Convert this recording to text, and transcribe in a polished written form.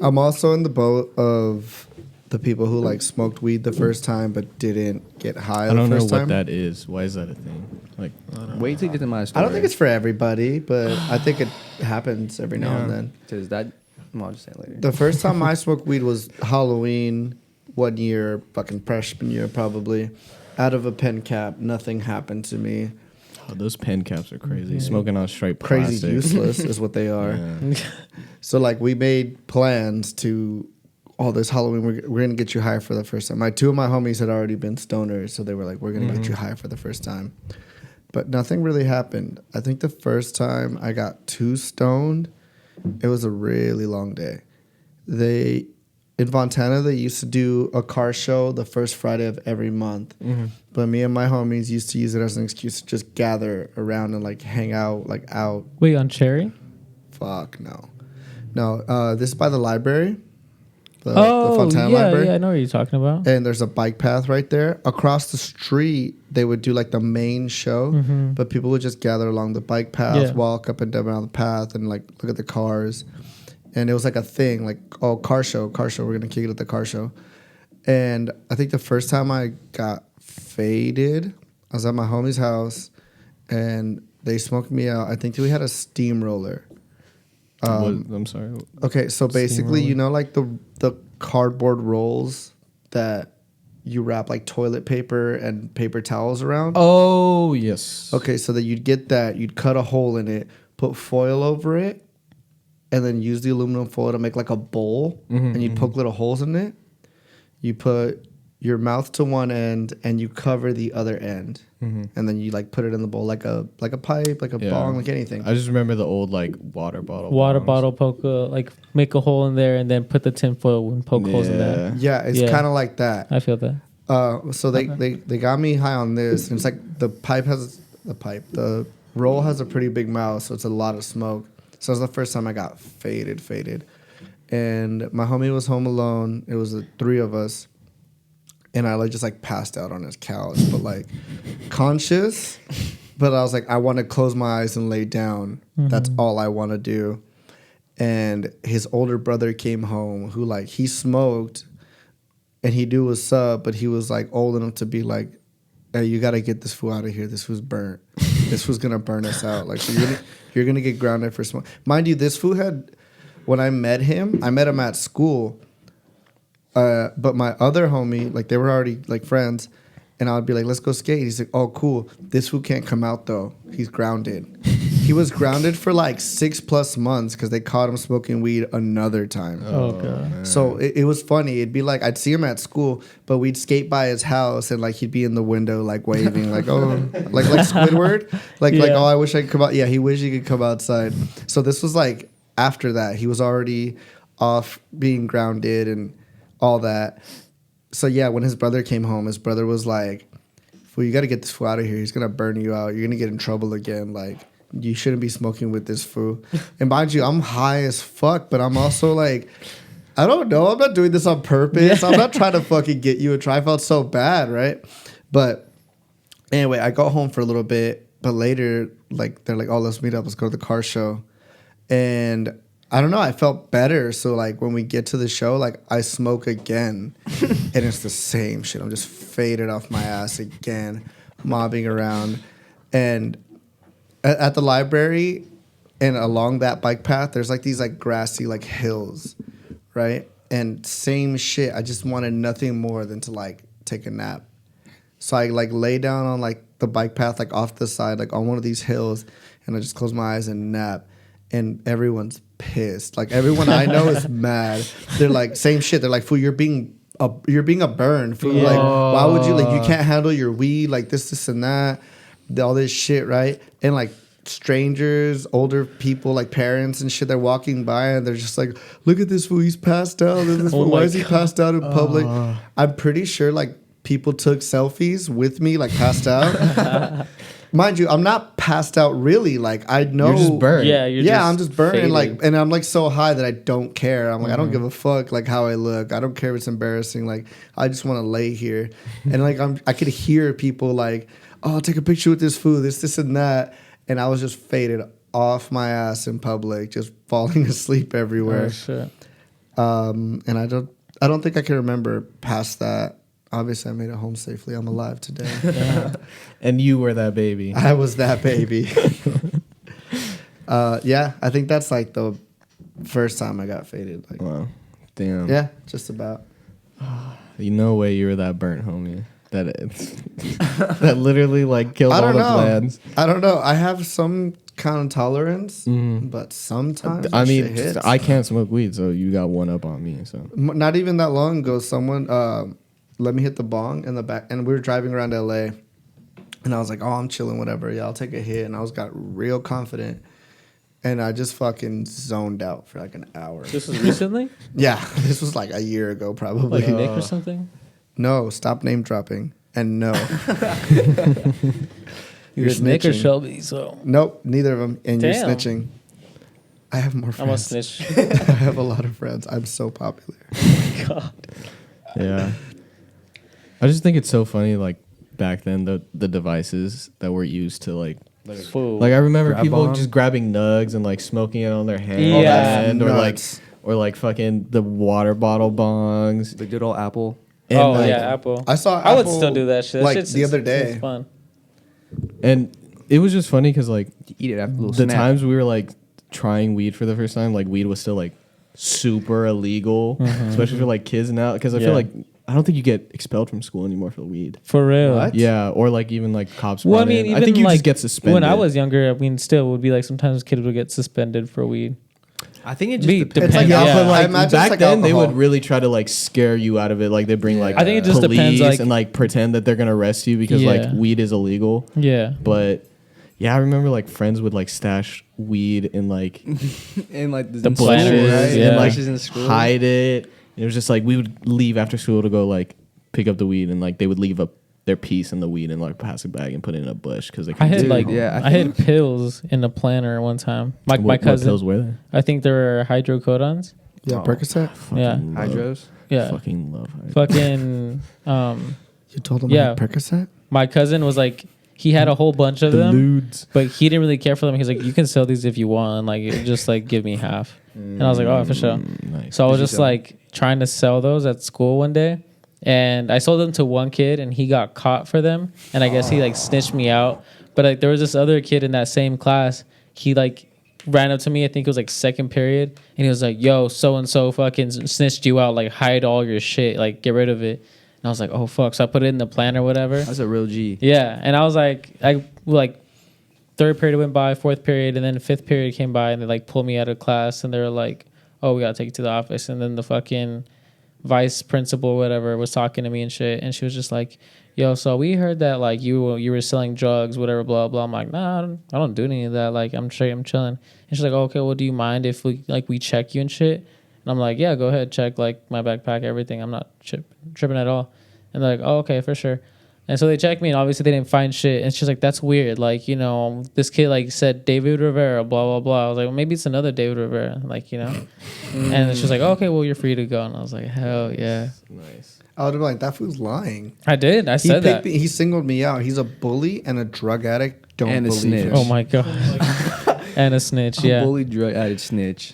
I'm also in the boat of the people who like smoked weed the first time but didn't get high I the don't know first what time. that is. Why is that a thing? Like, Wait till you get to my I story. don't think it's for everybody, but I think it happens every now and Yeah. then. Because that. Well, I'll just say it later. The first time I smoked weed was Halloween, 1 year, fucking freshman year probably. Out of a pen cap, nothing happened to me. oh, those pen caps are crazy. Smoking on straight Crazy plastic. useless is what they are. Yeah. So like we made plans to, oh, this Halloween we're gonna get you high for the first time. Two of my homies had already been stoners, so they were like, we're gonna get you high for the first time. But nothing really happened. I think the first time I got too stoned, it was a really long day. In Fontana, they used to do a car show the first Friday of every month. But me and my homies used to use it as an excuse to just gather around and like hang out, like out. Wait, on Cherry? Fuck no. No, this is by the library. The Oh, Fontana yeah, Library. yeah, I know what you're talking about. And there's a bike path right there. Across the street, they would do like the main show, but people would just gather along the bike path, Yeah. walk up and down the path, and like look at the cars. And it was like a thing, like, oh, car show, we're gonna kick it at the car show. And I think the first time I got faded, I was at my homie's house, and they smoked me out. I think we had a steamroller. I'm sorry. Okay, so basically, you know, like the cardboard rolls that you wrap like toilet paper and paper towels around. Oh, yes. Okay, so that you'd get that, you'd cut a hole in it, put foil over it, and then use the aluminum foil to make like a bowl, and you'd poke little holes in it. You put your mouth to one end, and you cover the other end, and then you like put it in the bowl like a pipe, like a Yeah. bong, like anything. I just remember the old like water bottle. Water bombs. bottle poke, like make a hole in there and then put the tin foil and poke holes in that. Yeah, it's Yeah. kind of like that. I feel that. So they got me high on this, and it's like the roll has a pretty big mouth, so it's a lot of smoke. So it was the first time I got faded, and my homie was home alone. It was the three of us, and I like just like passed out on his couch, but like conscious. But I was like, I want to close my eyes and lay down. That's all I want to do. And his older brother came home, who like he smoked. And he knew what's up, but he was like old enough to be like, "Hey, you gotta get this fool out of here. This fool's burnt. This fool's gonna burn us out. Like, so you're gonna get grounded for smoke." Mind you, this fool had, when I met him at school. But my other homie, like they were already like friends, and I would be like, "Let's go skate." He's like, "Oh, cool. This fool can't come out though. He's grounded." He was grounded for like 6+ months because they caught him smoking weed another time. Oh, God. So it was funny. It'd be like I'd see him at school, but we'd skate by his house and like he'd be in the window like waving, like oh, like Squidward, like Yeah. oh I wish I could come out. Yeah, he wished he could come outside. So this was like after that he was already off being grounded and all that. So yeah, when his brother came home, his brother was like, "Fool, you got to get this fool out of here. He's gonna burn you out. You're gonna get in trouble again. Like." You shouldn't be smoking with this fool. And mind you, I'm high as fuck, but I'm also like, I don't know. I'm not doing this on purpose. I'm not trying to fucking get you a try. I felt so bad, right? But anyway, I go home for a little bit, but later, like, they're like, oh, let's meet up. Let's go to the car show. And I don't know. I felt better. So, like, when we get to the show, like, I smoke again. And it's the same shit. I'm just faded off my ass again, mobbing around. And at the library and along that bike path, there's like these like grassy like hills, right? And same shit. I just wanted nothing more than to like take a nap. So I like lay down on like the bike path, like off the side, like on one of these hills, and I just close my eyes and nap. And everyone's pissed. Like everyone I know is mad. They're like same shit. They're like, "Fool, you're being a burn. Fool, like why would you like you can't handle your weed like this and that." All this shit, right? And like strangers, older people, like parents and shit, they're walking by and they're just like, "Look at this fool, he's passed out. Why is he passed out in public?" I'm pretty sure like people took selfies with me, like passed out. Mind you, I'm not passed out really. Like I know You're just burned. Yeah, I'm just burning. faded. Like, and I'm like so high that I don't care. I'm like, I don't give a fuck like how I look. I don't care if it's embarrassing. Like, I just want to lay here, and like I could hear people like, "Oh, take a picture with this food, this and that," and I was just faded off my ass in public, just falling asleep everywhere. Oh, shit. And I don't think I can remember past that. Obviously, I made it home safely. I'm alive today. Yeah. And you were that baby. I was that baby. Yeah, I think that's like the first time I got faded. Like, Wow. Damn. yeah, just about. You no way you were that burnt, homie. That literally like killed I all don't the know. plans. I don't know. I have some kind of tolerance, Mhm. but sometimes I that mean, shit hits. I can't smoke weed, so you got one up on me. So Not even that long ago, someone let me hit the bong in the back, and we were driving around LA, and I was like, "Oh, I'm chilling, whatever. Yeah, I'll take a hit." And I got real confident, and I just fucking zoned out for like an hour. This was recently? Yeah, this was like a year ago, probably. Like Nick or something? No, stop name dropping, and no, You're Nick or snitching. Shelby, so Nope, neither of them, and Damn. you're snitching. I have more I'm a friends. snitch. I have a lot of friends. I'm so popular. God. yeah, I just think it's so funny. Like back then, the devices that were used to like Fool. I remember Grab people bomb? just grabbing nugs and like smoking it on their hand, Yeah. or like fucking the water bottle bongs. The good old Apple. And oh like, yeah, Apple. I saw. I would Apple, still do that shit. That like shit's the other it's day. fun. and it was just funny because like You eat it after a little the snack. times we were like trying weed for the first time, like weed was still like super illegal, especially for like kids now. Because I Yeah. feel like I don't think you get expelled from school anymore for weed. For real. What? Yeah, or like even like cops. Well, I brought mean, in. even I think you like just get suspended. when I was younger, I mean, still would be like sometimes kids would get suspended for weed. I think it just Be- depends. It's like Yeah. Yeah, but I like imagine back it's like then, they alcohol. would really try to like scare you out of it. Like they bring like I think it just police depends, like- and like pretend that they're gonna arrest you because like Yeah. weed is illegal. Yeah. But yeah, I remember like friends would like stash weed in like in like The in school, planners, right? yeah. And like in school. hide it. It was just like we would leave after school to go like pick up the weed, and like they would leave up their piece in the weed and like plastic bag and put it in a bush because they I couldn't had take it like home. yeah, I had pills in a planner one time. My What cousin. pills were there? I think there were hydrocodons. Yeah, Oh. Percocet. Yeah. Hydros. Yeah. Fucking love hydros. Fucking You told him Yeah. I had Percocet. my cousin was like he had a whole bunch of The them, ludes. but he didn't really care for them. He's like, you can sell these if you want, like just like give me half. And I was like, oh, for sure. Nice. So I was Did you just sell them? like trying to sell those at school one day, and I sold them to one kid, and he got caught for them, and I guess he like snitched me out. But like there was this other kid in that same class. He like ran up to me. I think it was like second period, and he was like, "Yo, so and so fucking snitched you out. Like hide all your shit. Like get rid of it." And I was like, "Oh fuck!" So I put it in the plan or whatever. That's a real G. Yeah, and I was like third period went by, fourth period, and then fifth period came by, and they like pulled me out of class, and they were like, "Oh, we gotta take you to the office." And then the fucking vice principal, or whatever, was talking to me and shit, and she was just like, "Yo, so we heard that like you were selling drugs, whatever, blah blah." I'm like, "Nah, I don't do any of that. Like I'm straight, I'm chilling." And she's like, "Okay, well, do you mind if we check you and shit?" And I'm like, "Yeah, go ahead, check like my backpack, everything. I'm not tripping at all." And they're like, "Oh, okay, for sure." And so they checked me, and obviously they didn't find shit. And she's like, "That's weird. Like, you know, this kid like said David Rivera, blah blah blah." I was like, "Well, maybe it's another David Rivera, like, you know." And she's like, "Okay, well, you're free to go." And I was like, "Hell yeah." Nice. I would have been like, that fool's lying. I did. I said that. He singled me out. He's a bully and a drug addict. Don't And a believe snitch. him. Oh my god. And a snitch, yeah. Bully drug addict snitch.